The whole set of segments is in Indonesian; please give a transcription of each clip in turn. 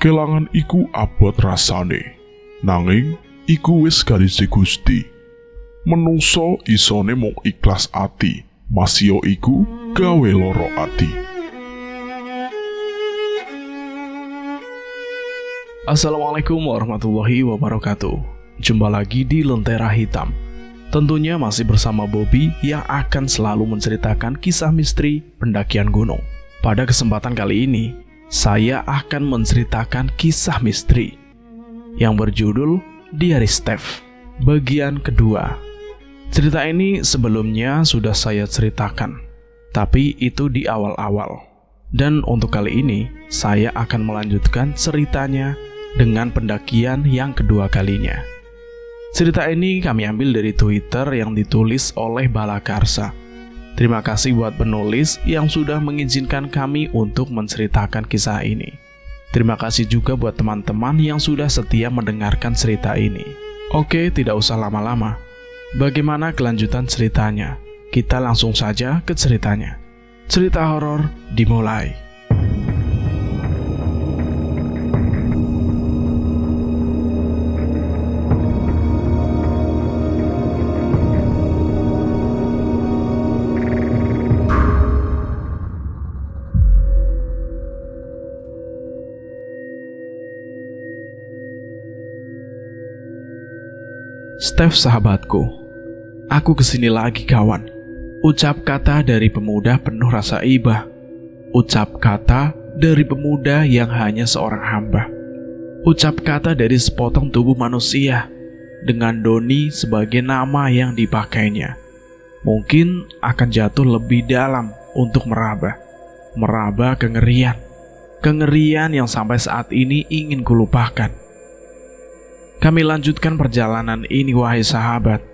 Kelangan iku abot rasane, nanging iku wis garise Gusti. Menungso isone mung ikhlas ati, masya iku gawe loro ati. Assalamualaikum warahmatullahi wabarakatuh. Jumpa lagi di Lentera Hitam. Tentunya masih bersama Bobby yang akan selalu menceritakan kisah misteri pendakian gunung. Pada kesempatan kali ini, saya akan menceritakan kisah misteri yang berjudul Diary Steph, bagian kedua. Cerita ini sebelumnya sudah saya ceritakan, tapi itu di awal-awal. Dan untuk kali ini, saya akan melanjutkan ceritanya dengan pendakian yang kedua kalinya. Cerita ini kami ambil dari Twitter yang ditulis oleh Balakarsa. Terima kasih buat penulis yang sudah mengizinkan kami untuk menceritakan kisah ini. Terima kasih juga buat teman-teman yang sudah setia mendengarkan cerita ini. Oke, tidak usah lama-lama. Bagaimana kelanjutan ceritanya? Kita langsung saja ke ceritanya. Cerita horor dimulai. Steph sahabatku, aku kesini lagi kawan. Ucap kata dari pemuda penuh rasa iba. Ucap kata dari pemuda yang hanya seorang hamba. Ucap kata dari sepotong tubuh manusia dengan Doni sebagai nama yang dipakainya. Mungkin akan jatuh lebih dalam untuk meraba kengerian. Kengerian yang sampai saat ini ingin kulupakan. Kami lanjutkan perjalanan ini, wahai sahabat.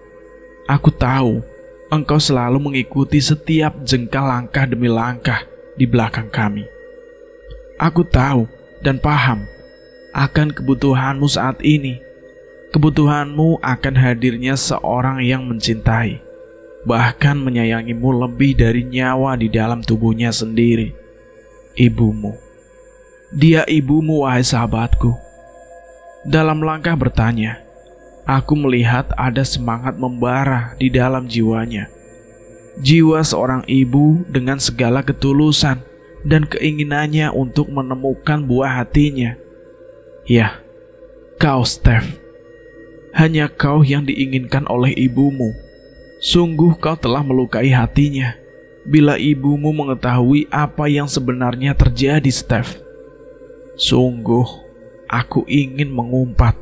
Aku tahu engkau selalu mengikuti setiap jengkal langkah demi langkah di belakang kami. Aku tahu dan paham akan kebutuhanmu saat ini. Kebutuhanmu akan hadirnya seorang yang mencintai, bahkan menyayangimu lebih dari nyawa di dalam tubuhnya sendiri. Ibumu. Dia ibumu, wahai sahabatku. Dalam langkah bertanya, aku melihat ada semangat membara di dalam jiwanya. Jiwa seorang ibu dengan segala ketulusan dan keinginannya untuk menemukan buah hatinya. Ya, kau Steph. Hanya kau yang diinginkan oleh ibumu. Sungguh kau telah melukai hatinya bila ibumu mengetahui apa yang sebenarnya terjadi, Steph. Sungguh aku ingin mengumpat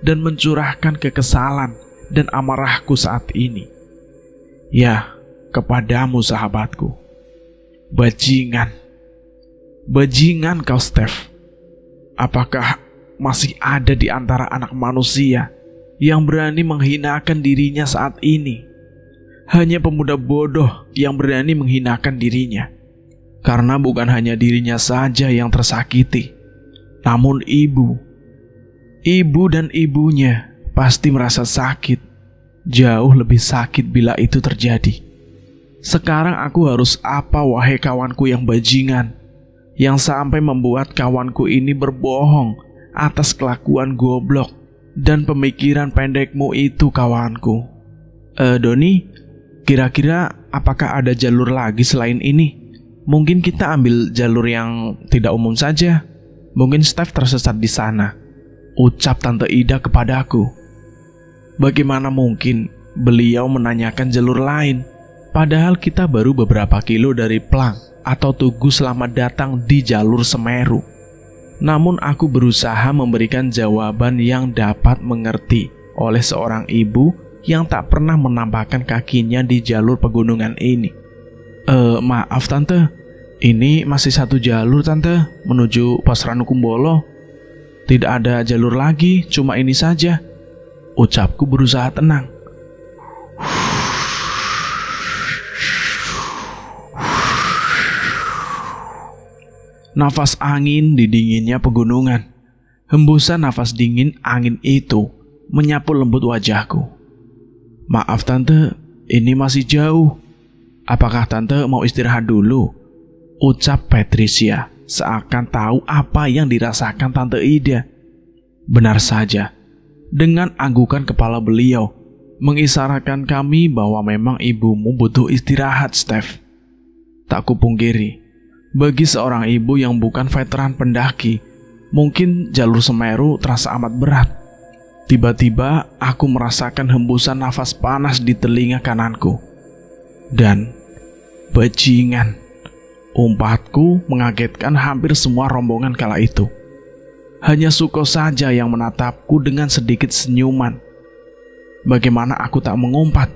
dan mencurahkan kekesalan dan amarahku saat ini. Ya, kepadamu sahabatku. Bajingan. Bajingan kau, Steph. Apakah masih ada di antara anak manusia yang berani menghinakan dirinya saat ini? Hanya pemuda bodoh yang berani menghinakan dirinya. Karena bukan hanya dirinya saja yang tersakiti, namun ibu dan ibunya pasti merasa sakit. Jauh lebih sakit bila itu terjadi. Sekarang aku harus apa, wahai kawanku yang bajingan, yang sampai membuat kawanku ini berbohong atas kelakuan goblok dan pemikiran pendekmu itu, kawanku. Doni, kira-kira apakah ada jalur lagi selain ini? Mungkin kita ambil jalur yang tidak umum saja. Mungkin Steph tersesat di sana, ucap Tante Ida kepadaku. Bagaimana mungkin beliau menanyakan jalur lain, padahal kita baru beberapa kilo dari Plang atau Tugu Selamat Datang di jalur Semeru. Namun aku berusaha memberikan jawaban yang dapat mengerti oleh seorang ibu yang tak pernah menampakkan kakinya di jalur pegunungan ini. Maaf Tante, ini masih satu jalur Tante, menuju Pos Ranukumbolo. Tidak ada jalur lagi, cuma ini saja, ucapku berusaha tenang. Nafas angin di dinginnya pegunungan. Hembusan nafas dingin angin itu menyapu lembut wajahku. Maaf Tante, ini masih jauh. Apakah Tante mau istirahat dulu? Ucap Patricia seakan tahu apa yang dirasakan Tante Ida. Benar saja, dengan anggukan kepala beliau, mengisyaratkan kami bahwa memang ibumu butuh istirahat, Steph. Tak kupungkiri, bagi seorang ibu yang bukan veteran pendaki, mungkin jalur Semeru terasa amat berat. Tiba-tiba aku merasakan hembusan nafas panas di telinga kananku. Dan bajingan, umpatku mengagetkan hampir semua rombongan kala itu. Hanya Suko saja yang menatapku dengan sedikit senyuman. Bagaimana aku tak mengumpat?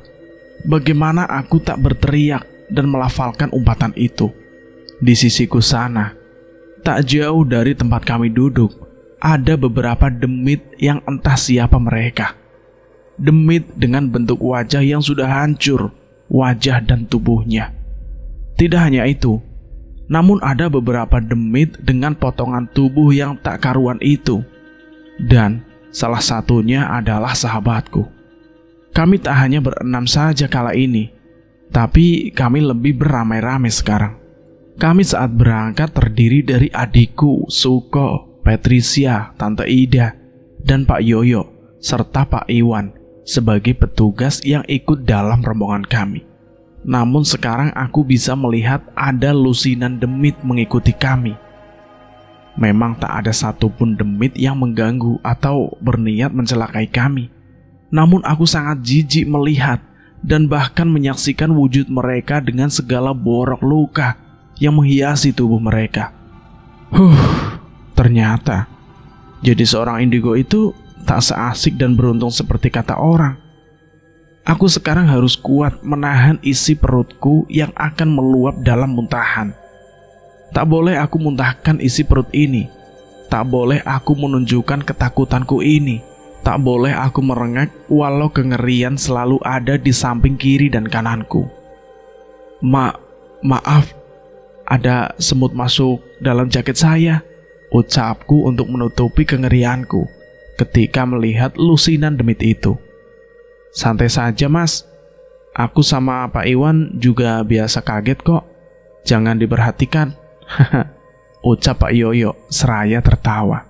Bagaimana aku tak berteriak dan melafalkan umpatan itu? Di sisiku sana, tak jauh dari tempat kami duduk, ada beberapa demit yang entah siapa mereka. Demit dengan bentuk wajah yang sudah hancur, wajah dan tubuhnya. Tidak hanya itu, namun ada beberapa demit dengan potongan tubuh yang tak karuan itu. Dan salah satunya adalah sahabatku. Kami tak hanya berenam saja kala ini, tapi kami lebih beramai-ramai sekarang. Kami saat berangkat terdiri dari adikku, Suko, Patricia, Tante Ida, dan Pak Yoyo, serta Pak Iwan sebagai petugas yang ikut dalam rombongan kami. Namun sekarang aku bisa melihat ada lusinan demit mengikuti kami. Memang tak ada satupun demit yang mengganggu atau berniat mencelakai kami. Namun aku sangat jijik melihat dan bahkan menyaksikan wujud mereka dengan segala borok luka yang menghiasi tubuh mereka. Ternyata jadi seorang indigo itu tak seasik dan beruntung seperti kata orang. Aku sekarang harus kuat menahan isi perutku yang akan meluap dalam muntahan. Tak boleh aku muntahkan isi perut ini. Tak boleh aku menunjukkan ketakutanku ini. Tak boleh aku merengek walau kengerian selalu ada di samping kiri dan kananku. Maaf, ada semut masuk dalam jaket saya, ucapku untuk menutupi kengerianku ketika melihat lusinan demit itu. Santai saja, Mas. Aku sama Pak Iwan juga biasa kaget kok. Jangan diperhatikan. Ucap Pak Yoyo seraya tertawa.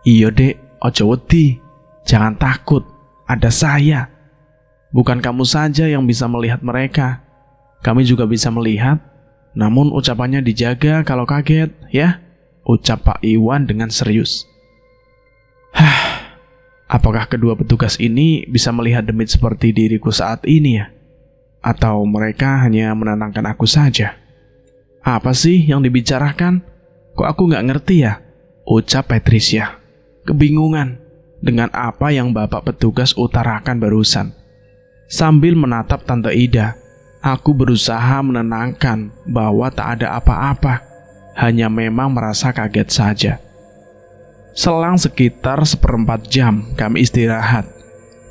Iyo dek, ojo wedi. Jangan takut, ada saya. Bukan kamu saja yang bisa melihat mereka. Kami juga bisa melihat. Namun ucapannya dijaga kalau kaget, ya. Ucap Pak Iwan dengan serius. Apakah kedua petugas ini bisa melihat demit seperti diriku saat ini ya? Atau mereka hanya menenangkan aku saja? Apa sih yang dibicarakan? Kok aku nggak ngerti ya? Ucap Patricia, kebingungan dengan apa yang Bapak petugas utarakan barusan. Sambil menatap Tante Ida, aku berusaha menenangkan bahwa tak ada apa-apa, hanya memang merasa kaget saja. Selang sekitar 1/4 jam kami istirahat.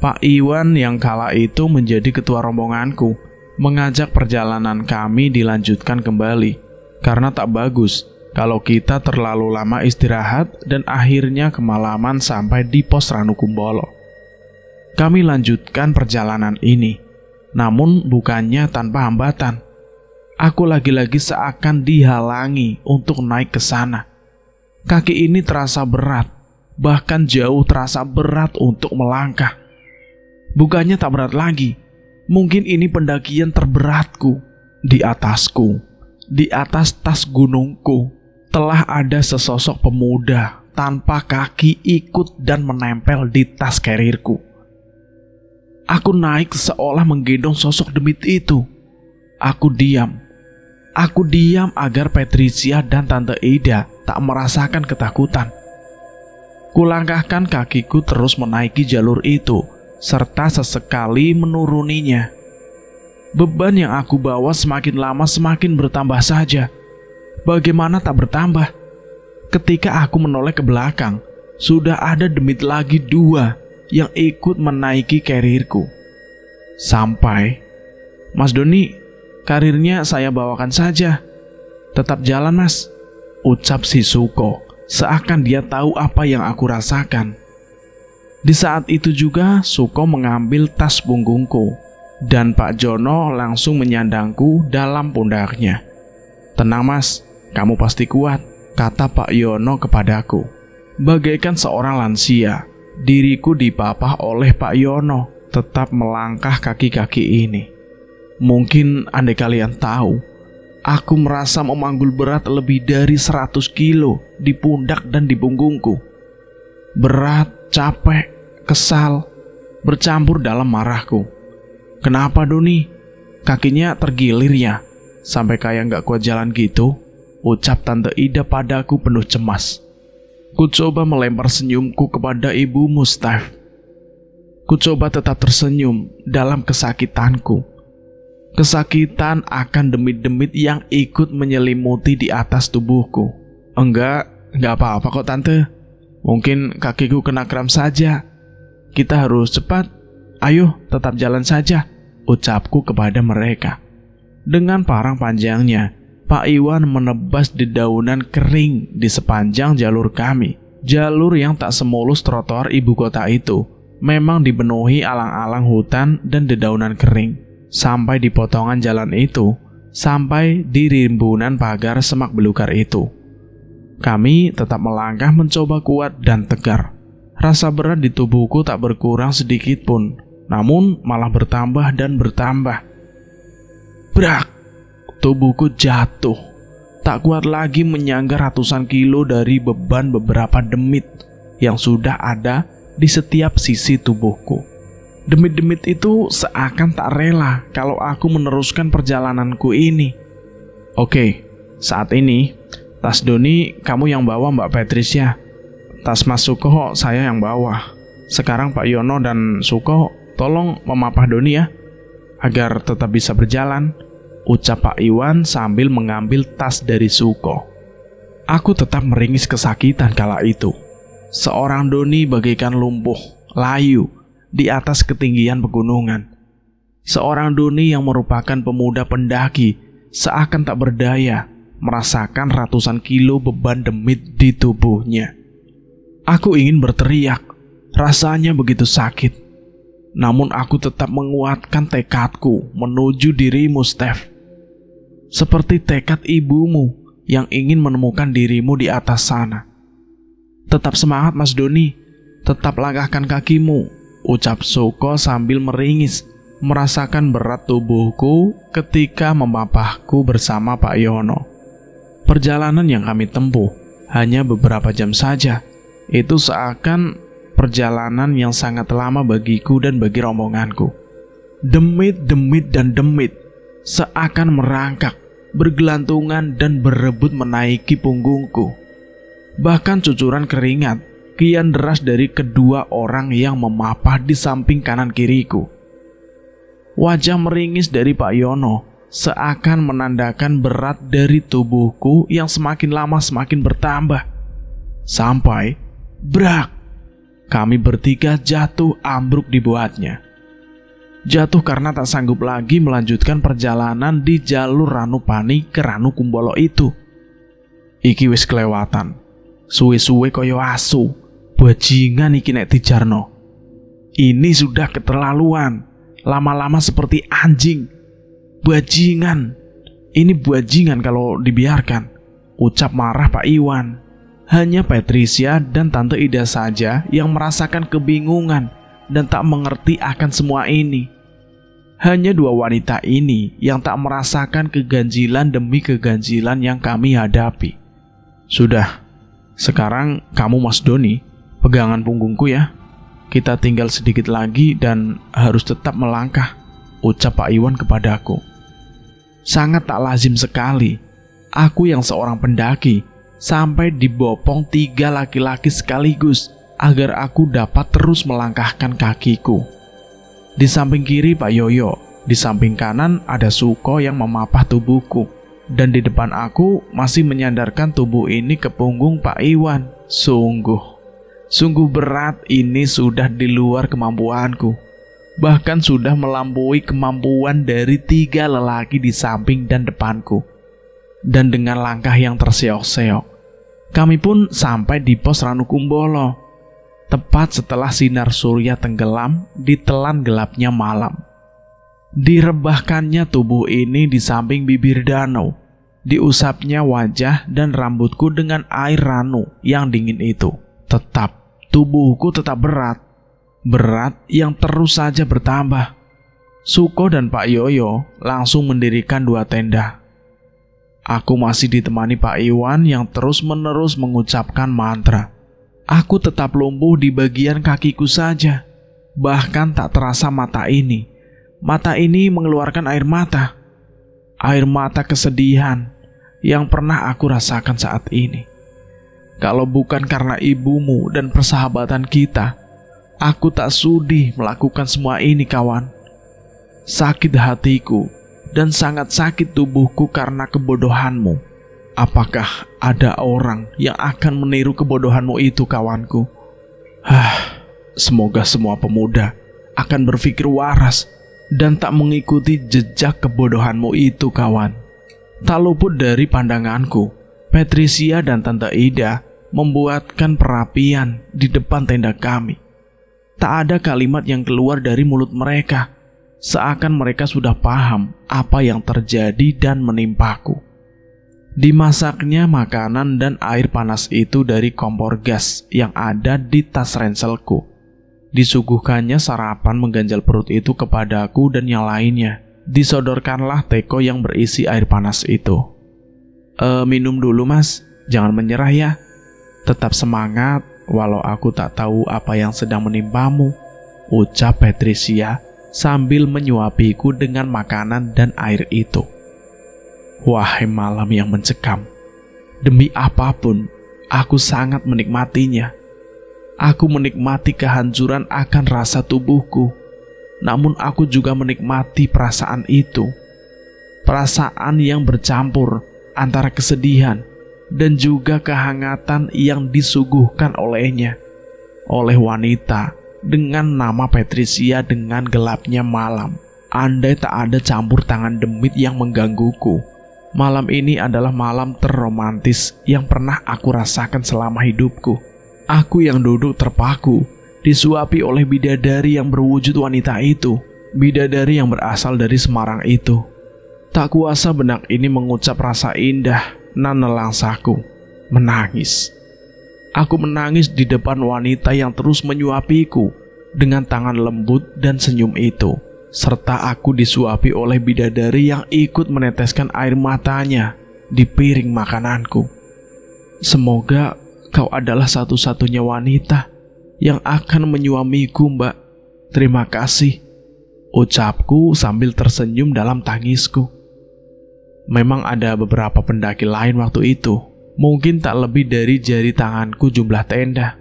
Pak Iwan yang kala itu menjadi ketua rombonganku mengajak perjalanan kami dilanjutkan kembali, karena tak bagus kalau kita terlalu lama istirahat dan akhirnya kemalaman sampai di pos Ranukumbolo. Kami lanjutkan perjalanan ini, namun bukannya tanpa hambatan. Aku lagi-lagi seakan dihalangi untuk naik ke sana. Kaki ini terasa berat, bahkan jauh terasa berat untuk melangkah. Bukannya tak berat lagi, mungkin ini pendakian terberatku. Di atasku, di atas tas gunungku, telah ada sesosok pemuda tanpa kaki ikut dan menempel di tas karirku. Aku naik seolah menggendong sosok demit itu. Aku diam agar Patricia dan Tante Ida tak merasakan ketakutan. Kulangkahkan kakiku terus menaiki jalur itu, serta sesekali menuruninya. Beban yang aku bawa semakin lama semakin bertambah saja. Bagaimana tak bertambah? Ketika aku menoleh ke belakang, sudah ada demit lagi 2 yang ikut menaiki karirku. Sampai, Mas Doni, karirnya saya bawakan saja. Tetap jalan, Mas, ucap si Suko, seakan dia tahu apa yang aku rasakan. Di saat itu juga Suko mengambil tas punggungku, dan Pak Jono langsung menyandangku dalam pundaknya. Tenang, Mas, kamu pasti kuat. kata Pak Yono kepadaku. Bagaikan seorang lansia, diriku dipapah oleh Pak Yono, tetap melangkah kaki-kaki ini. Mungkin andai kalian tahu, aku merasa memanggul berat lebih dari 100 kilo di pundak dan di punggungku. Berat, capek, kesal, bercampur dalam marahku. Kenapa Doni? Kakinya tergilir ya? Sampai kayak gak kuat jalan gitu? Ucap Tante Ida padaku penuh cemas. Ku coba melempar senyumku kepada Ibu Mustaf. Ku coba tetap tersenyum dalam kesakitanku. Kesakitan akan demit-demit yang ikut menyelimuti di atas tubuhku. Enggak apa-apa kok Tante. Mungkin kakiku kena kram saja. Kita harus cepat. Ayo tetap jalan saja, ucapku kepada mereka. Dengan parang panjangnya, Pak Iwan menebas dedaunan kering di sepanjang jalur kami. Jalur yang tak semulus trotoar ibu kota itu memang dipenuhi alang-alang hutan dan dedaunan kering. Sampai di potongan jalan itu, sampai di rimbunan pagar semak belukar itu. Kami tetap melangkah mencoba kuat dan tegar. Rasa berat di tubuhku tak berkurang sedikit pun, namun malah bertambah dan bertambah. Brak! Tubuhku jatuh. Tak kuat lagi menyangga ratusan kilo dari beban beberapa demit yang sudah ada di setiap sisi tubuhku. Demit-demit itu seakan tak rela kalau aku meneruskan perjalananku ini. Oke, saat ini tas Doni kamu yang bawa Mbak Patricia. Tas Mas Suko saya yang bawa. Sekarang Pak Yono dan Suko tolong memapah Doni ya, agar tetap bisa berjalan, ucap Pak Iwan sambil mengambil tas dari Suko. Aku tetap meringis kesakitan kala itu. Seorang Doni bagaikan lumpuh, layu, di atas ketinggian pegunungan. Seorang Doni yang merupakan pemuda pendaki, seakan tak berdaya, merasakan ratusan kilo beban demit di tubuhnya. Aku ingin berteriak, rasanya begitu sakit. Namun aku tetap menguatkan tekadku menuju dirimu, Steph. Seperti tekad ibumu yang ingin menemukan dirimu di atas sana. Tetap semangat Mas Doni, tetap langkahkan kakimu, ucap Suko sambil meringis, merasakan berat tubuhku ketika memapahku bersama Pak Yono. Perjalanan yang kami tempuh hanya beberapa jam saja. Itu seakan perjalanan yang sangat lama bagiku dan bagi rombonganku. Demit, demit, dan demit seakan merangkak, bergelantungan dan berebut menaiki punggungku. Bahkan cucuran keringat kian deras dari kedua orang yang memapah di samping kanan kiriku. Wajah meringis dari Pak Yono seakan menandakan berat dari tubuhku yang semakin lama semakin bertambah. Sampai brak, kami bertiga jatuh ambruk dibuatnya. Jatuh karena tak sanggup lagi melanjutkan perjalanan di jalur Ranupani ke Ranukumbolo itu. Iki wis kelewatan. Suwe-suwe koyo asu. Bajingan iki nek dijarno. Ini sudah keterlaluan. Lama-lama seperti anjing. Bajingan. Ini bajingan kalau dibiarkan, ucap marah Pak Iwan. Hanya Patricia dan Tante Ida saja yang merasakan kebingungan dan tak mengerti akan semua ini. Hanya dua wanita ini yang tak merasakan keganjilan demi keganjilan yang kami hadapi. Sudah, sekarang kamu Mas Doni, pegangan punggungku ya. Kita tinggal sedikit lagi dan harus tetap melangkah, ucap Pak Iwan kepadaku. Sangat tak lazim sekali, aku yang seorang pendaki sampai dibopong 3 laki-laki sekaligus agar aku dapat terus melangkahkan kakiku. Di samping kiri Pak Yoyo, di samping kanan ada Suko yang memapah tubuhku, dan di depan aku masih menyandarkan tubuh ini ke punggung Pak Iwan. Sungguh berat, ini sudah di luar kemampuanku. Bahkan sudah melampaui kemampuan dari 3 lelaki di samping dan depanku. Dan dengan langkah yang terseok-seok, kami pun sampai di pos Ranukumbolo, tepat setelah sinar surya tenggelam di telan gelapnya malam. Direbahkannya tubuh ini di samping bibir danau, Diusapnya wajah dan rambutku dengan air ranu yang dingin itu. Tetap, tubuhku tetap berat. Berat yang terus saja bertambah. Suko dan Pak Yoyo langsung mendirikan 2 tenda. Aku masih ditemani Pak Iwan yang terus-menerus mengucapkan mantra. Aku tetap lumpuh di bagian kakiku saja. Bahkan tak terasa mata ini mengeluarkan air mata. Air mata kesedihan yang pernah aku rasakan saat ini. Kalau bukan karena ibumu dan persahabatan kita, aku tak sudi melakukan semua ini, kawan. Sakit hatiku dan sangat sakit tubuhku karena kebodohanmu. Apakah ada orang yang akan meniru kebodohanmu itu, kawanku? Semoga semua pemuda akan berpikir waras dan tak mengikuti jejak kebodohanmu itu, kawan. Tak luput dari pandanganku, Patricia dan Tante Ida membuatkan perapian di depan tenda kami. Tak ada kalimat yang keluar dari mulut mereka, seakan mereka sudah paham apa yang terjadi dan menimpaku. Dimasaknya makanan dan air panas itu dari kompor gas yang ada di tas ranselku. Disuguhkannya sarapan mengganjal perut itu kepadaku dan yang lainnya. Disodorkanlah teko yang berisi air panas itu. Minum dulu, Mas, jangan menyerah ya. Tetap semangat walau aku tak tahu apa yang sedang menimpamu, ucap Patricia sambil menyuapiku dengan makanan dan air itu. Wahai malam yang mencekam, demi apapun aku sangat menikmatinya. Aku menikmati kehancuran akan rasa tubuhku. Namun aku juga menikmati perasaan itu. Perasaan yang bercampur antara kesedihan dan juga kehangatan yang disuguhkan olehnya. Oleh wanita dengan nama Patricia dengan gelapnya malam. Andai tak ada campur tangan demit yang menggangguku, malam ini adalah malam terromantis yang pernah aku rasakan selama hidupku. Aku yang duduk terpaku disuapi oleh bidadari yang berwujud wanita itu, bidadari yang berasal dari Semarang itu. Tak kuasa benak ini mengucap rasa indah nan nelangsaku. Menangis. Aku menangis di depan wanita yang terus menyuapiku dengan tangan lembut dan senyum itu, serta aku disuapi oleh bidadari yang ikut meneteskan air matanya di piring makananku. Semoga kau adalah satu-satunya wanita yang akan menyuamiku, Mbak. Terima kasih, ucapku sambil tersenyum dalam tangisku. Memang ada beberapa pendaki lain waktu itu. Mungkin tak lebih dari jari tanganku jumlah tenda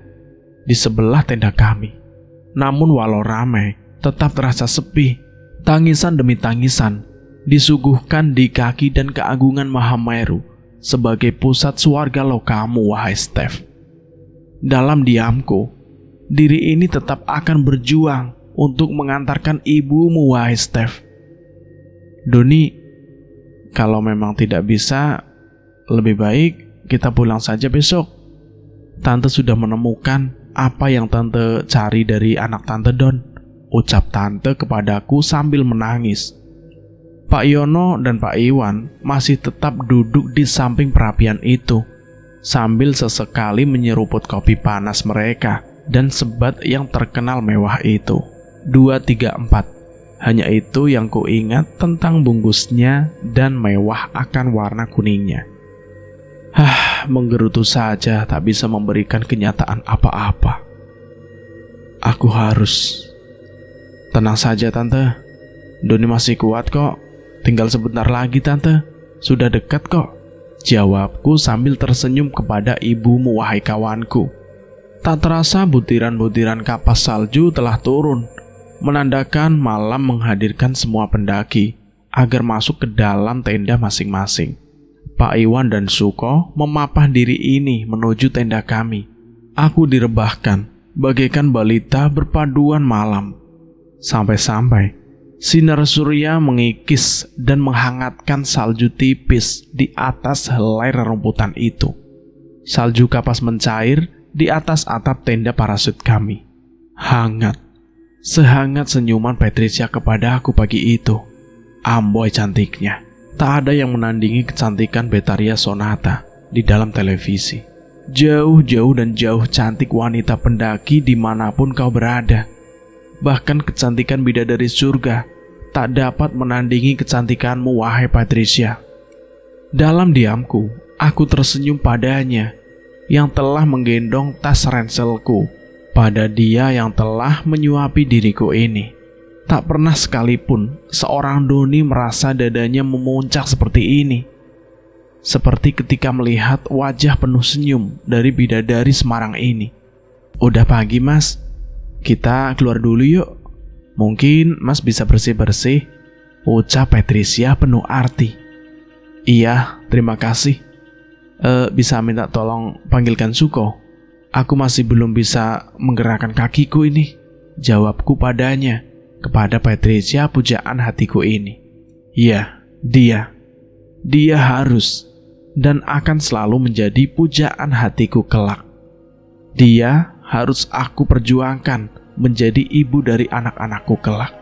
di sebelah tenda kami. Namun walau ramai, tetap terasa sepi. Tangisan demi tangisan disuguhkan di kaki dan keagungan Mahameru sebagai pusat swarga lokamu, wahai Steph. Dalam diamku, diri ini tetap akan berjuang untuk mengantarkan ibumu, wahai Steph. Doni, kalau memang tidak bisa, lebih baik kita pulang saja besok. Tante sudah menemukan apa yang Tante cari dari anak Tante Don, ucap Tante kepadaku sambil menangis. Pak Yono dan Pak Iwan masih tetap duduk di samping perapian itu, sambil sesekali menyeruput kopi panas mereka dan sebat yang terkenal mewah itu. 234. Hanya itu yang kuingat tentang bungkusnya dan mewah akan warna kuningnya. Menggerutu saja tak bisa memberikan kenyataan apa-apa. Aku harus. Tenang saja, Tante. Doni masih kuat kok. Tinggal sebentar lagi, Tante. Sudah dekat kok, jawabku sambil tersenyum kepada ibumu, wahai kawanku. Tak terasa butiran-butiran kapas salju telah turun, menandakan malam menghadirkan semua pendaki agar masuk ke dalam tenda masing-masing. Pak Iwan dan Suko memapah diri ini menuju tenda kami. Aku direbahkan bagaikan balita berpaduan malam. Sampai-sampai sinar surya mengikis dan menghangatkan salju tipis di atas helai rerumputan itu. Salju kapas mencair di atas atap tenda parasut kami. Hangat, sehangat senyuman Patricia kepada aku pagi itu. Amboi cantiknya. Tak ada yang menandingi kecantikan Betharia Sonata di dalam televisi. Jauh-jauh dan jauh cantik wanita pendaki dimanapun kau berada. Bahkan kecantikan bidadari surga tak dapat menandingi kecantikanmu, wahai Patricia. Dalam diamku, aku tersenyum padanya yang telah menggendong tas ranselku, pada dia yang telah menyuapi diriku ini. Tak pernah sekalipun seorang Doni merasa dadanya memuncak seperti ini. Seperti ketika melihat wajah penuh senyum dari bidadari Semarang ini. Udah pagi mas, kita keluar dulu yuk. Mungkin mas bisa bersih-bersih, ucap Patricia penuh arti. Iya, terima kasih. Bisa minta tolong panggilkan Suko? Aku masih belum bisa menggerakkan kakiku ini, jawabku padanya. Kepada Patricia pujaan hatiku ini. Ya, dia harus dan akan selalu menjadi pujaan hatiku kelak. Dia harus aku perjuangkan menjadi ibu dari anak-anakku kelak.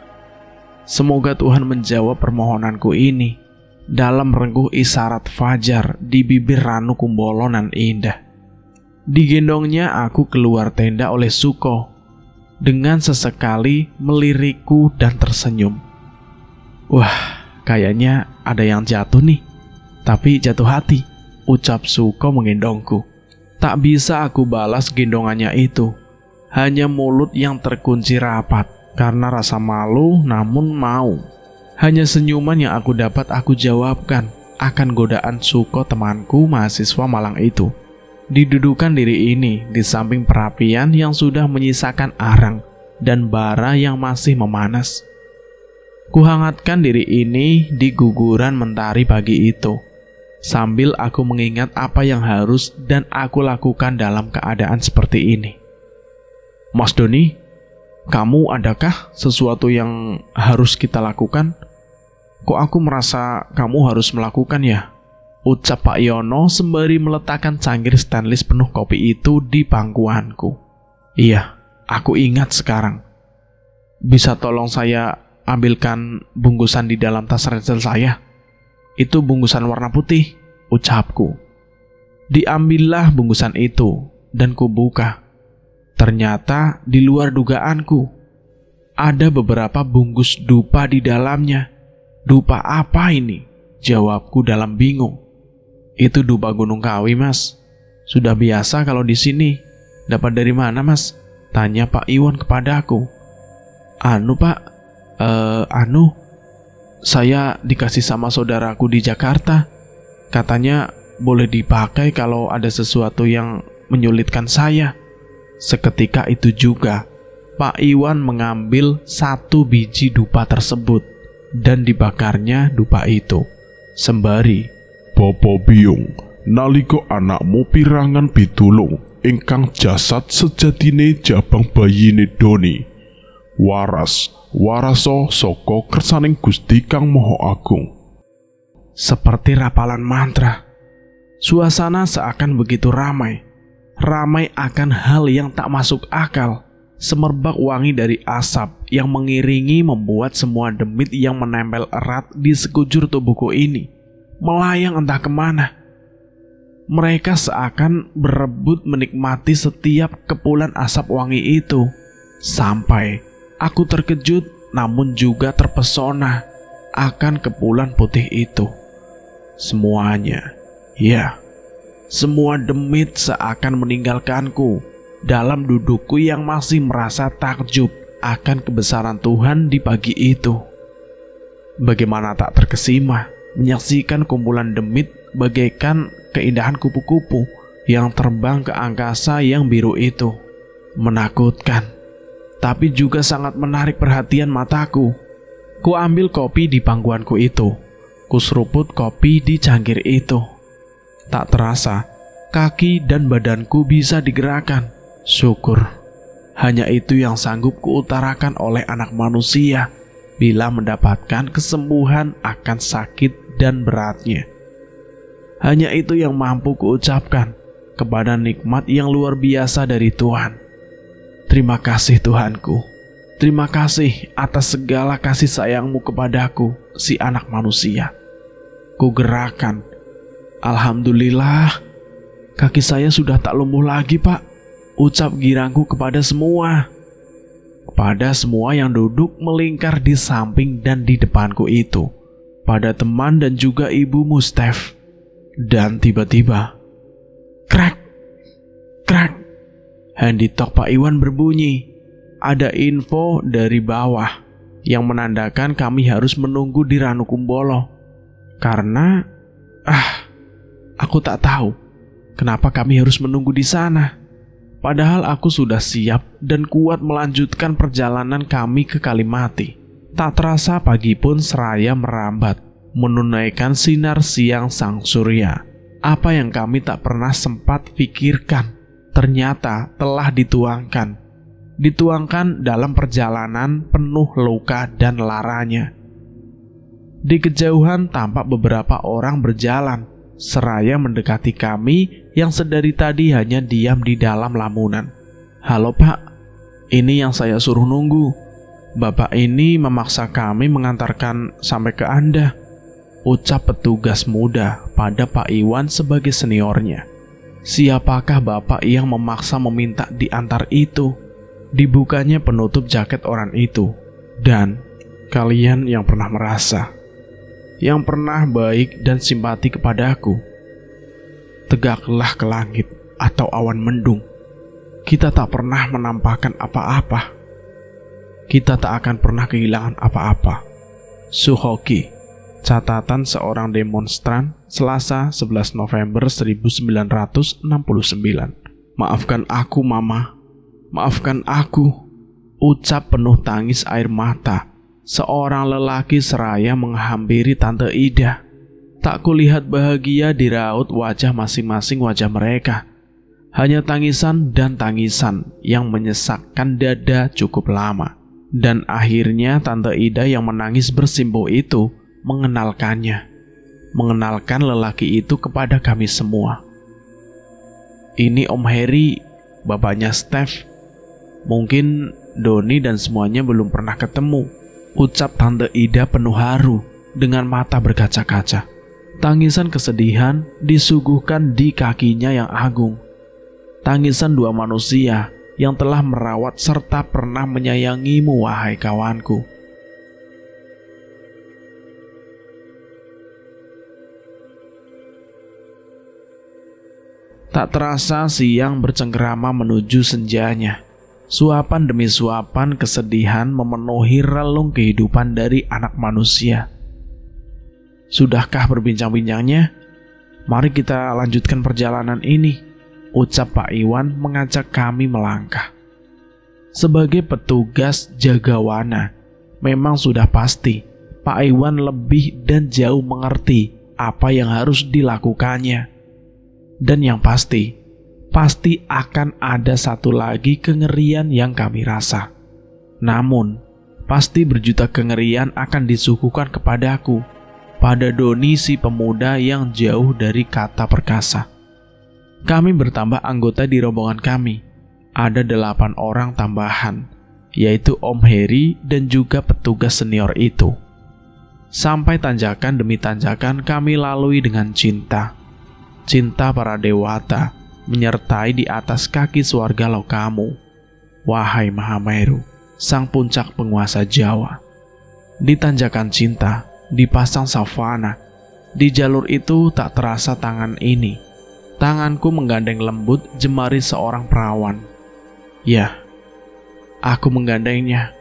Semoga Tuhan menjawab permohonanku ini dalam rengkuh isyarat fajar di bibir Ranu Kumbolo nan indah. Digendongnya aku keluar tenda oleh Suko dengan sesekali melirikku dan tersenyum. Wah, kayaknya ada yang jatuh nih, tapi jatuh hati, ucap Suko menggendongku. Tak bisa aku balas gendongannya itu, hanya mulut yang terkunci rapat karena rasa malu namun mau. Hanya senyuman yang aku dapat aku jawabkan akan godaan Suko temanku mahasiswa Malang itu. Didudukan diri ini di samping perapian yang sudah menyisakan arang dan bara yang masih memanas. Kuhangatkan diri ini di guguran mentari pagi itu, sambil aku mengingat apa yang harus dan aku lakukan dalam keadaan seperti ini. Mas Doni, kamu adakah sesuatu yang harus kita lakukan? Kok aku merasa kamu harus melakukan ya? Ucap Pak Yono sembari meletakkan cangkir stainless penuh kopi itu di pangkuanku. Iya, aku ingat sekarang. Bisa tolong saya ambilkan bungkusan di dalam tas ransel saya? Itu bungkusan warna putih, ucapku. Diambillah bungkusan itu dan kubuka. Ternyata di luar dugaanku, ada beberapa bungkus dupa di dalamnya. Dupa apa ini? Jawabku dalam bingung. Itu dupa Gunung Kawi, Mas. Sudah biasa kalau di sini. Dapat dari mana, Mas? Tanya Pak Iwan kepadaku. Pak, saya dikasih sama saudaraku di Jakarta. Katanya boleh dipakai kalau ada sesuatu yang menyulitkan saya. Seketika itu juga, Pak Iwan mengambil 1 biji dupa tersebut dan dibakarnya dupa itu. Sembari, Bapa Biung, nalika anakmu pirangan pitulung ingkang jasad sejatine jabang bayine Doni. Waraso saka kersaning Gusti Kang Maha Agung. Seperti rapalan mantra, suasana seakan begitu ramai akan hal yang tak masuk akal. Semerbak wangi dari asap yang mengiringi membuat semua demit yang menempel erat di sekujur tubuhku ini melayang entah kemana. Mereka seakan berebut menikmati setiap kepulan asap wangi itu. Sampai aku terkejut namun juga terpesona akan kepulan putih itu. Semuanya, ya, semua demit seakan meninggalkanku dalam dudukku yang masih merasa takjub akan kebesaran Tuhan di pagi itu. Bagaimana tak terkesima menyaksikan kumpulan demit bagaikan keindahan kupu-kupu yang terbang ke angkasa yang biru itu. Menakutkan, tapi juga sangat menarik perhatian mataku. Ku ambil kopi di pangkuanku itu. Ku seruput kopi di cangkir itu. Tak terasa, kaki dan badanku bisa digerakkan. Syukur, hanya itu yang sanggup kuutarakan oleh anak manusia bila mendapatkan kesembuhan akan sakit dan beratnya. Hanya itu yang mampu kuucapkan kepada nikmat yang luar biasa dari Tuhan. Terima kasih Tuhanku. Terima kasih atas segala kasih sayangmu kepadaku, si anak manusia. Ku gerakan. Alhamdulillah, kaki saya sudah tak lumpuh lagi, Pak. Ucap girangku kepada semua. Pada semua yang duduk melingkar di samping dan di depanku itu. Pada teman dan juga ibumu, Steph. Dan tiba-tiba, krak, krak, handitok Pak Iwan berbunyi. Ada info dari bawah yang menandakan kami harus menunggu di Ranukumbolo. Karena, aku tak tahu kenapa kami harus menunggu di sana. Padahal aku sudah siap dan kuat melanjutkan perjalanan kami ke Kalimati. Tak terasa pagi pun seraya merambat, menunaikan sinar siang sang surya. Apa yang kami tak pernah sempat pikirkan, ternyata telah dituangkan. Dituangkan dalam perjalanan penuh luka dan laranya. Di kejauhan tampak beberapa orang berjalan, seraya mendekati kami yang sedari tadi hanya diam di dalam lamunan. Halo Pak, ini yang saya suruh nunggu. Bapak ini memaksa kami mengantarkan sampai ke Anda, ucap petugas muda pada Pak Iwan sebagai seniornya. Siapakah Bapak yang memaksa meminta diantar itu? Dibukanya penutup jaket orang itu. Dan kalian yang pernah merasa, yang pernah baik dan simpati kepadaku, tegaklah ke langit atau awan mendung. Kita tak pernah menampakkan apa-apa. Kita tak akan pernah kehilangan apa-apa. Suhoki. Catatan seorang demonstran, Selasa 11 November 1969. Maafkan aku, Mama. Maafkan aku. Ucap penuh tangis air mata seorang lelaki seraya menghampiri Tante Ida. Tak kulihat bahagia di raut wajah masing-masing wajah mereka. Hanya tangisan dan tangisan yang menyesakkan dada cukup lama. Dan akhirnya Tante Ida yang menangis bersimpuh itu mengenalkannya. Mengenalkan lelaki itu kepada kami semua. Ini Om Heri, bapaknya Steph. Mungkin Doni dan semuanya belum pernah ketemu, ucap Tante Ida penuh haru dengan mata berkaca-kaca. Tangisan kesedihan disuguhkan di kakinya yang agung. Tangisan dua manusia yang telah merawat serta pernah menyayangimu, wahai kawanku. Tak terasa siang bercengkerama menuju senjanya. Suapan demi suapan kesedihan memenuhi relung kehidupan dari anak manusia. Sudahkah berbincang-bincangnya? Mari kita lanjutkan perjalanan ini, ucap Pak Iwan mengajak kami melangkah. Sebagai petugas jagawana, memang sudah pasti Pak Iwan lebih dan jauh mengerti apa yang harus dilakukannya. Dan yang pasti akan ada satu lagi kengerian yang kami rasa. Namun, pasti berjuta kengerian akan disuguhkan kepadaku, pada Doni si pemuda yang jauh dari kata perkasa. Kami bertambah anggota di rombongan kami. Ada 8 orang tambahan, yaitu Om Heri dan juga petugas senior itu. Sampai tanjakan demi tanjakan kami lalui dengan cinta. Cinta para dewata menyertai di atas kaki swarga lokamu, wahai Mahameru, sang puncak penguasa Jawa. Di tanjakan cinta, dipasang savana. Di jalur itu tak terasa tangan ini. Tanganku menggandeng lembut jemari seorang perawan. Ya, aku menggandengnya,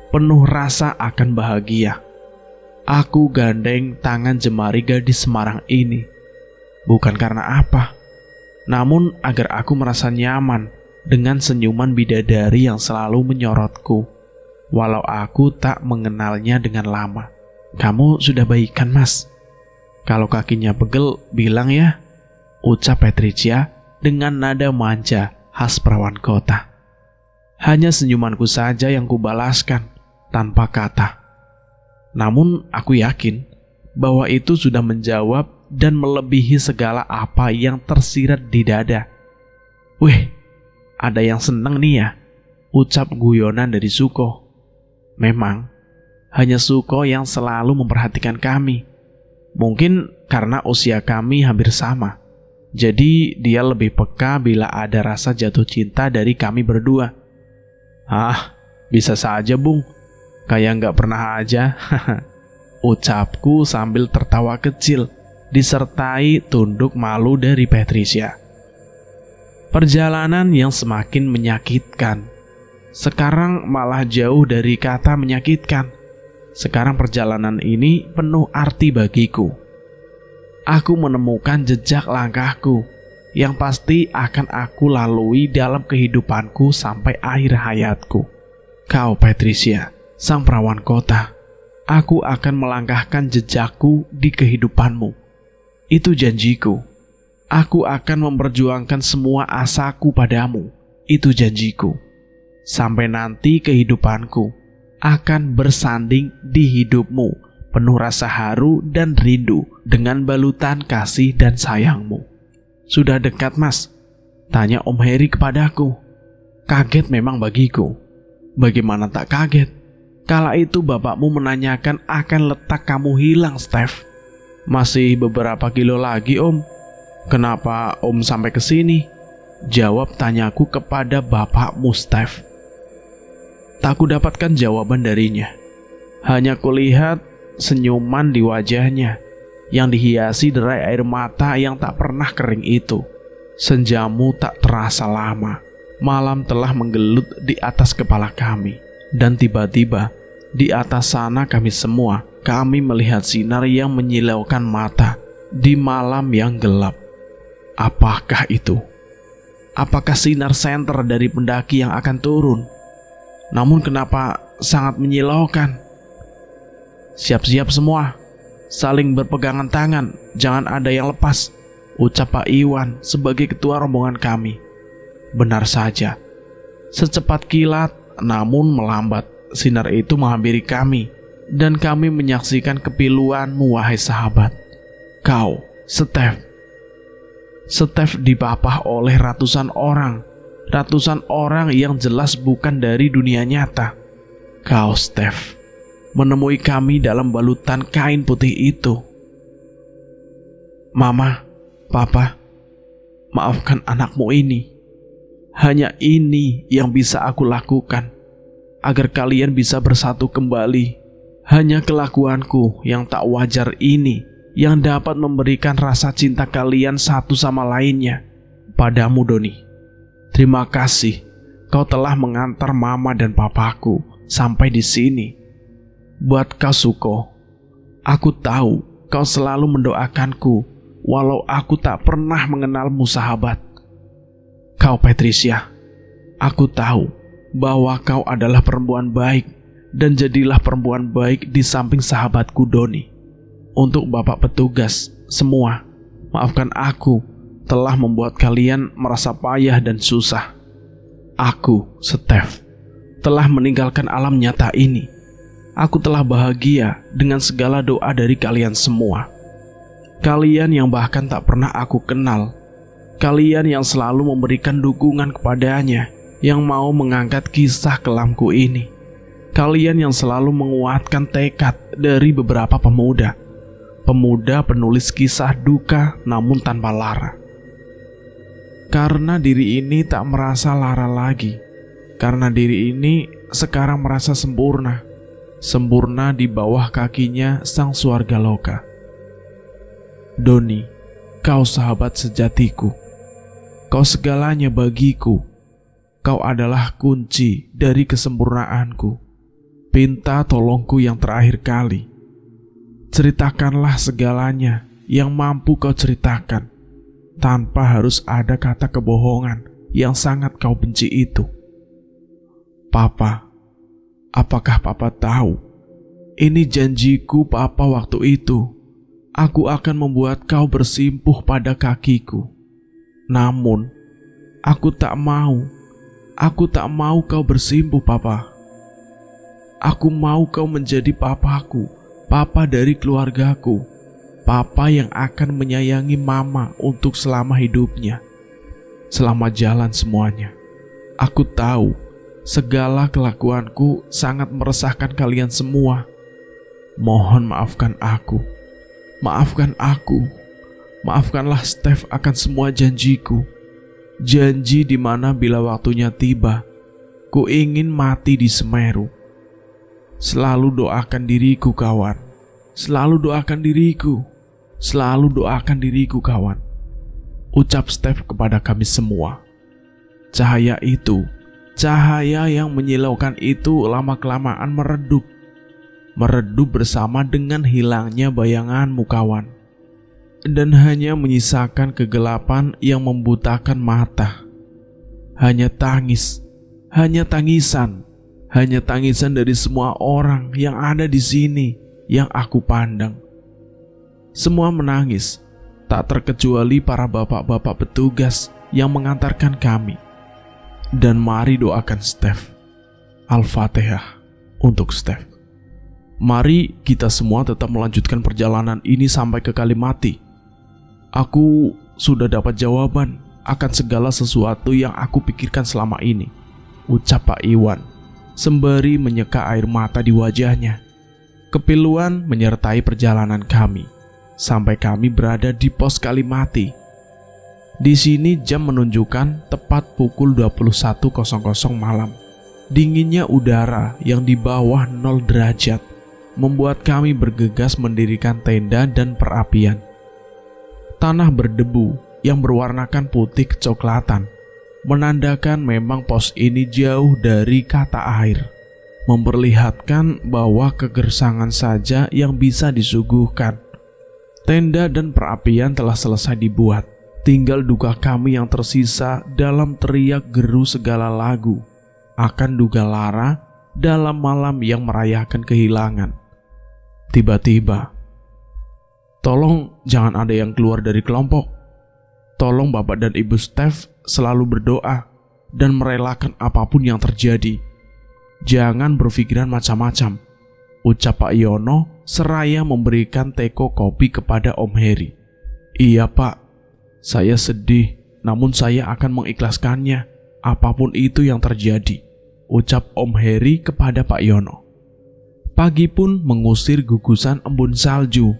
penuh rasa akan bahagia. Aku gandeng tangan jemari gadis Semarang ini, bukan karena apa, namun agar aku merasa nyaman dengan senyuman bidadari yang selalu menyorotku, walau aku tak mengenalnya dengan lama. Kamu sudah baikan, Mas? Kalau kakinya pegel, bilang ya, ucap Patricia dengan nada manja khas perawan kota. Hanya senyumanku saja yang kubalaskan, tanpa kata. Namun aku yakin bahwa itu sudah menjawab dan melebihi segala apa yang tersirat di dada. Wih, ada yang seneng nih ya, ucap guyonan dari Suko. Memang, hanya Suko yang selalu memperhatikan kami. Mungkin karena usia kami hampir sama. Jadi dia lebih peka bila ada rasa jatuh cinta dari kami berdua. Bisa saja Bung. Kayak nggak pernah aja. Ucapku sambil tertawa kecil, disertai tunduk malu dari Patricia. Perjalanan yang semakin menyakitkan. Sekarang malah jauh dari kata menyakitkan. Sekarang perjalanan ini penuh arti bagiku. Aku menemukan jejak langkahku yang pasti akan aku lalui dalam kehidupanku sampai akhir hayatku. Kau Patricia, sang perawan kota, aku akan melangkahkan jejakku di kehidupanmu. Itu janjiku. Aku akan memperjuangkan semua asaku padamu. Itu janjiku. Sampai nanti kehidupanku akan bersanding di hidupmu, penuh rasa haru dan rindu dengan balutan kasih dan sayangmu. Sudah dekat Mas? Tanya Om Heri kepadaku. Kaget memang bagiku. Bagaimana tak kaget? Kala itu bapakmu menanyakan akan letak kamu hilang, Steph. Masih beberapa kilo lagi, Om. Kenapa Om sampai ke sini? Jawab tanyaku kepada bapakmu, Steph. Tak kudapatkan jawaban darinya. Hanya kulihat senyuman di wajahnya yang dihiasi derai air mata yang tak pernah kering itu. Senjamu tak terasa lama. Malam telah menggelut di atas kepala kami. Dan tiba-tiba di atas sana kami melihat sinar yang menyilaukan mata di malam yang gelap. Apakah itu? Apakah sinar senter dari pendaki yang akan turun? Namun kenapa sangat menyilaukan? Siap-siap semua, saling berpegangan tangan, jangan ada yang lepas, ucap Pak Iwan sebagai ketua rombongan kami. Benar saja, secepat kilat namun melambat, sinar itu menghampiri kami, dan kami menyaksikan kepiluanmu, wahai sahabat. Kau, Steph. Steph dipapah oleh ratusan orang yang jelas bukan dari dunia nyata. Kau, Steph, menemui kami dalam balutan kain putih itu. Mama, Papa, maafkan anakmu ini. Hanya ini yang bisa aku lakukan agar kalian bisa bersatu kembali. Hanya kelakuanku yang tak wajar ini yang dapat memberikan rasa cinta kalian satu sama lainnya. Padamu, Doni, terima kasih kau telah mengantar mama dan papaku sampai di sini. Buat kau, Suko, aku tahu kau selalu mendoakanku walau aku tak pernah mengenalmu, sahabat. Kau, Patricia, aku tahu bahwa kau adalah perempuan baik, dan jadilah perempuan baik di samping sahabatku Doni. Untuk Bapak petugas semua, maafkan aku telah membuat kalian merasa payah dan susah. Aku, Steph, telah meninggalkan alam nyata ini. Aku telah bahagia dengan segala doa dari kalian semua. Kalian yang bahkan tak pernah aku kenal. Kalian yang selalu memberikan dukungan kepadanya, yang mau mengangkat kisah kelamku ini. Kalian yang selalu menguatkan tekad dari beberapa pemuda penulis kisah duka namun tanpa lara. Karena diri ini tak merasa lara lagi. Karena diri ini sekarang merasa sempurna. Sempurna di bawah kakinya sang Swarga Loka. Doni, kau sahabat sejatiku. Kau segalanya bagiku. Kau adalah kunci dari kesempurnaanku. Pinta tolongku yang terakhir kali. Ceritakanlah segalanya yang mampu kau ceritakan, tanpa harus ada kata kebohongan yang sangat kau benci itu. Papa, apakah Papa tahu? Ini janjiku Papa waktu itu. Aku akan membuat kau bersimpuh pada kakiku. Namun, aku tak mau. Aku tak mau kau bersimpuh, Papa. Aku mau kau menjadi papaku, papa dari keluargaku, papa yang akan menyayangi mama untuk selama hidupnya, selama jalan semuanya. Aku tahu segala kelakuanku sangat meresahkan kalian semua. Mohon maafkan aku. Maafkan aku. Maafkanlah Steph akan semua janjiku. Janji di mana bila waktunya tiba, ku ingin mati di Semeru. Selalu doakan diriku, kawan. Selalu doakan diriku. Selalu doakan diriku, kawan. Ucap Steph kepada kami semua. Cahaya itu, cahaya yang menyilaukan itu lama-kelamaan meredup. Meredup bersama dengan hilangnya bayanganmu, kawan. Dan hanya menyisakan kegelapan yang membutakan mata. Hanya tangis, hanya tangisan dari semua orang yang ada di sini yang aku pandang. Semua menangis, tak terkecuali para bapak-bapak petugas yang mengantarkan kami. Dan mari doakan Steph. Al-Fatihah untuk Steph. Mari kita semua tetap melanjutkan perjalanan ini sampai ke Kalimati. Aku sudah dapat jawaban akan segala sesuatu yang aku pikirkan selama ini, ucap Pak Iwan, sembari menyeka air mata di wajahnya. Kepiluan menyertai perjalanan kami sampai kami berada di pos Kalimati. Di sini jam menunjukkan tepat pukul 21.00 malam. Dinginnya udara yang di bawah 0 derajat membuat kami bergegas mendirikan tenda dan perapian. Tanah berdebu yang berwarnakan putih kecoklatan menandakan memang pos ini jauh dari kata air, memperlihatkan bahwa kegersangan saja yang bisa disuguhkan. Tenda dan perapian telah selesai dibuat. Tinggal duka kami yang tersisa dalam teriak geru segala lagu akan duga lara dalam malam yang merayakan kehilangan. Tiba-tiba, tolong jangan ada yang keluar dari kelompok. Tolong Bapak dan Ibu Steph selalu berdoa dan merelakan apapun yang terjadi. Jangan berpikiran macam-macam, ucap Pak Yono seraya memberikan teko kopi kepada Om Heri. Iya Pak, saya sedih, namun saya akan mengikhlaskannya, apapun itu yang terjadi, ucap Om Heri kepada Pak Yono. Pagi pun mengusir gugusan embun salju.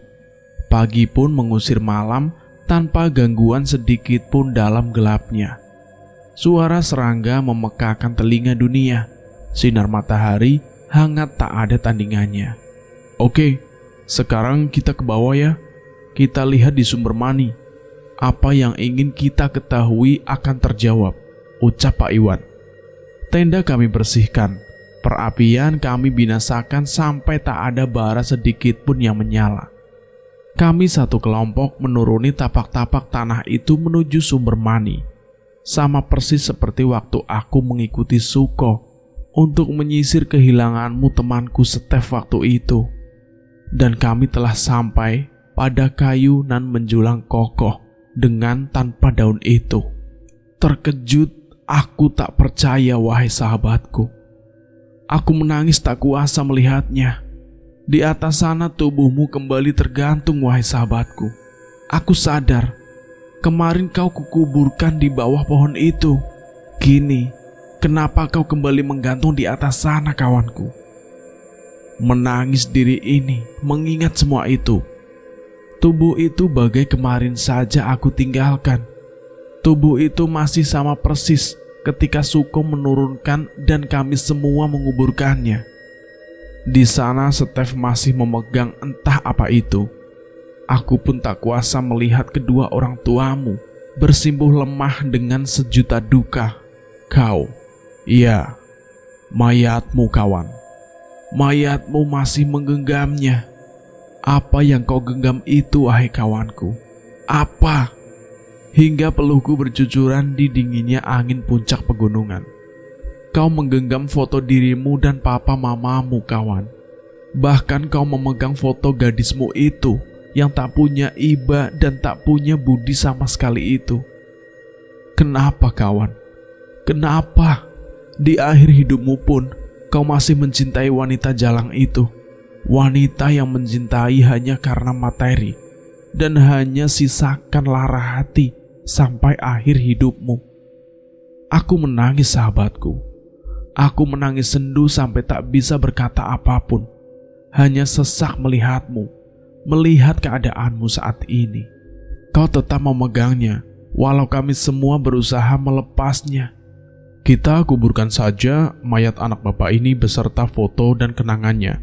Pagi pun mengusir malam tanpa gangguan sedikit pun dalam gelapnya. Suara serangga memekakan telinga dunia. Sinar matahari hangat tak ada tandingannya. Oke, sekarang kita ke bawah ya. Kita lihat di sumber mani. Apa yang ingin kita ketahui akan terjawab, ucap Pak Iwan. Tenda kami bersihkan. Perapian kami binasakan sampai tak ada bara sedikit pun yang menyala. Kami satu kelompok menuruni tapak-tapak tanah itu menuju sumber mani. Sama persis seperti waktu aku mengikuti Suko untuk menyisir kehilanganmu temanku Steph waktu itu. Dan kami telah sampai pada kayu nan menjulang kokoh dengan tanpa daun itu. Terkejut, aku tak percaya wahai sahabatku. Aku menangis tak kuasa melihatnya. Di atas sana tubuhmu kembali tergantung wahai sahabatku. Aku sadar, kemarin kau kukuburkan di bawah pohon itu. Kini, kenapa kau kembali menggantung di atas sana kawanku? Menangis diri ini, mengingat semua itu. Tubuh itu bagai kemarin saja aku tinggalkan. Tubuh itu masih sama persis ketika Suko menurunkan dan kami semua menguburkannya. Di sana Steph masih memegang entah apa itu. Aku pun tak kuasa melihat kedua orang tuamu bersimpuh lemah dengan sejuta duka. Kau, iya, mayatmu kawan. Mayatmu masih menggenggamnya. Apa yang kau genggam itu wahai kawanku? Apa? Hingga peluhku bercucuran di dinginnya angin puncak pegunungan. Kau menggenggam foto dirimu dan papa mamamu kawan. Bahkan kau memegang foto gadismu itu yang tak punya iba dan tak punya budi sama sekali itu. Kenapa kawan? Kenapa? Di akhir hidupmu pun kau masih mencintai wanita jalang itu. Wanita yang mencintai hanya karena materi dan hanya sisakan lara hati sampai akhir hidupmu. Aku menangis sahabatku. Aku menangis sendu sampai tak bisa berkata apapun. Hanya sesak melihatmu, melihat keadaanmu saat ini. Kau tetap memegangnya, walau kami semua berusaha melepasnya. Kita kuburkan saja mayat anak bapak ini beserta foto dan kenangannya.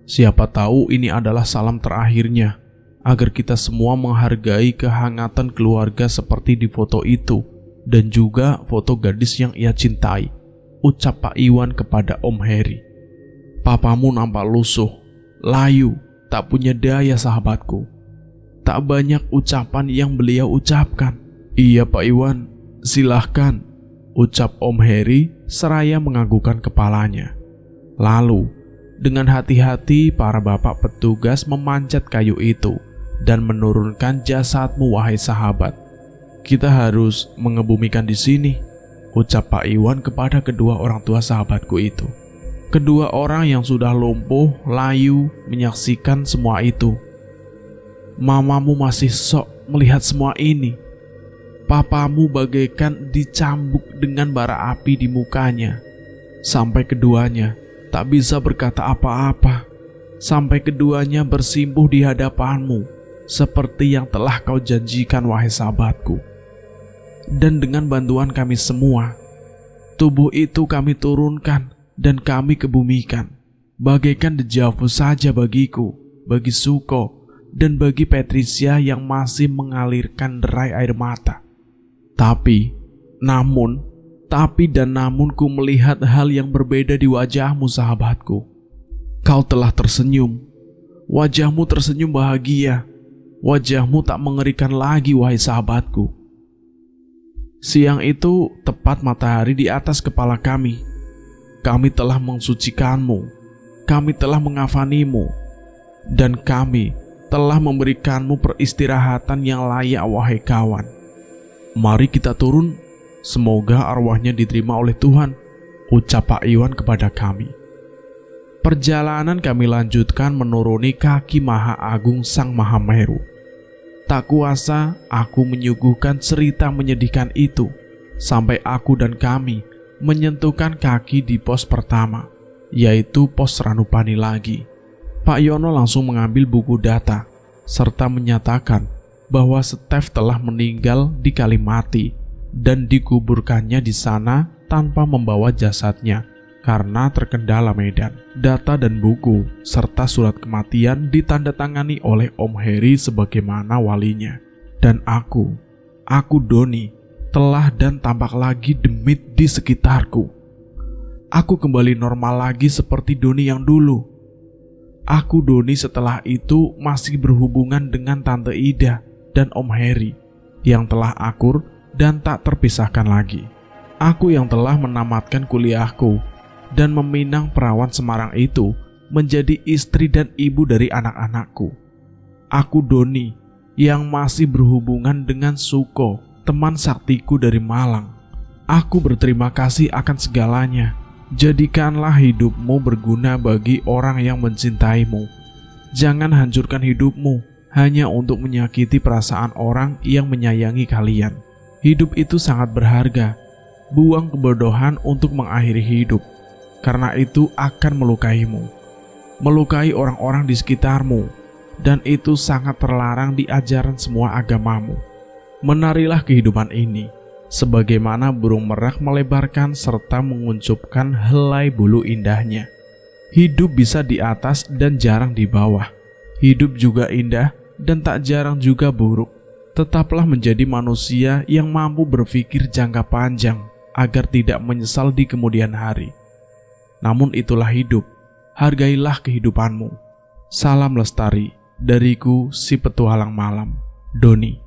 Siapa tahu ini adalah salam terakhirnya, agar kita semua menghargai kehangatan keluarga seperti di foto itu, dan juga foto gadis yang ia cintai, ucap Pak Iwan kepada Om Heri. Papamu nampak lusuh, layu, tak punya daya sahabatku. Tak banyak ucapan yang beliau ucapkan. Iya Pak Iwan, silahkan, ucap Om Heri seraya menganggukkan kepalanya. Lalu, dengan hati-hati para bapak petugas memanjat kayu itu dan menurunkan jasadmu wahai sahabat. Kita harus mengebumikan di sini, ucap Pak Iwan kepada kedua orang tua sahabatku itu. Kedua orang yang sudah lumpuh, layu, menyaksikan semua itu. Mamamu masih sok melihat semua ini. Papamu bagaikan dicambuk dengan bara api di mukanya. Sampai keduanya tak bisa berkata apa-apa. Sampai keduanya bersimpuh di hadapanmu, seperti yang telah kau janjikan wahai sahabatku. Dan dengan bantuan kami semua, tubuh itu kami turunkan dan kami kebumikan, bagaikan dejavu saja bagiku, bagi Suko, dan bagi Patricia yang masih mengalirkan derai air mata. Tapi ku melihat hal yang berbeda di wajahmu sahabatku. Kau telah tersenyum, wajahmu tersenyum bahagia, wajahmu tak mengerikan lagi wahai sahabatku. Siang itu tepat matahari di atas kepala kami. Kami telah mensucikanmu, kami telah mengafanimu, dan kami telah memberikanmu peristirahatan yang layak wahai kawan. Mari kita turun, semoga arwahnya diterima oleh Tuhan, ucap Pak Iwan kepada kami. Perjalanan kami lanjutkan menuruni kaki Maha Agung Sang Mahameru. Tak kuasa aku menyuguhkan cerita menyedihkan itu sampai aku dan kami menyentuhkan kaki di pos pertama, yaitu pos Ranupani lagi. Pak Yono langsung mengambil buku data serta menyatakan bahwa Steph telah meninggal di Kalimati dan dikuburkannya di sana tanpa membawa jasadnya karena terkendala medan. Data dan buku serta surat kematian ditandatangani oleh Om Heri sebagaimana walinya. Dan aku Doni, telah dan tampak lagi demit di sekitarku. Aku kembali normal lagi seperti Doni yang dulu. Aku Doni setelah itu masih berhubungan dengan Tante Ida dan Om Heri yang telah akur dan tak terpisahkan lagi. Aku yang telah menamatkan kuliahku dan meminang perawan Semarang itu menjadi istri dan ibu dari anak-anakku. Aku Doni yang masih berhubungan dengan Suko, teman saktiku dari Malang. Aku berterima kasih akan segalanya. Jadikanlah hidupmu berguna bagi orang yang mencintaimu. Jangan hancurkan hidupmu hanya untuk menyakiti perasaan orang yang menyayangi kalian. Hidup itu sangat berharga. Buang kebodohan untuk mengakhiri hidup, karena itu akan melukaimu, melukai orang-orang di sekitarmu, dan itu sangat terlarang di ajaran semua agamamu. Menarilah kehidupan ini, sebagaimana burung merak melebarkan serta menguncupkan helai bulu indahnya. Hidup bisa di atas dan jarang di bawah. Hidup juga indah dan tak jarang juga buruk. Tetaplah menjadi manusia yang mampu berpikir jangka panjang agar tidak menyesal di kemudian hari. Namun itulah hidup, hargailah kehidupanmu. Salam lestari, dariku si petualang malam, Doni.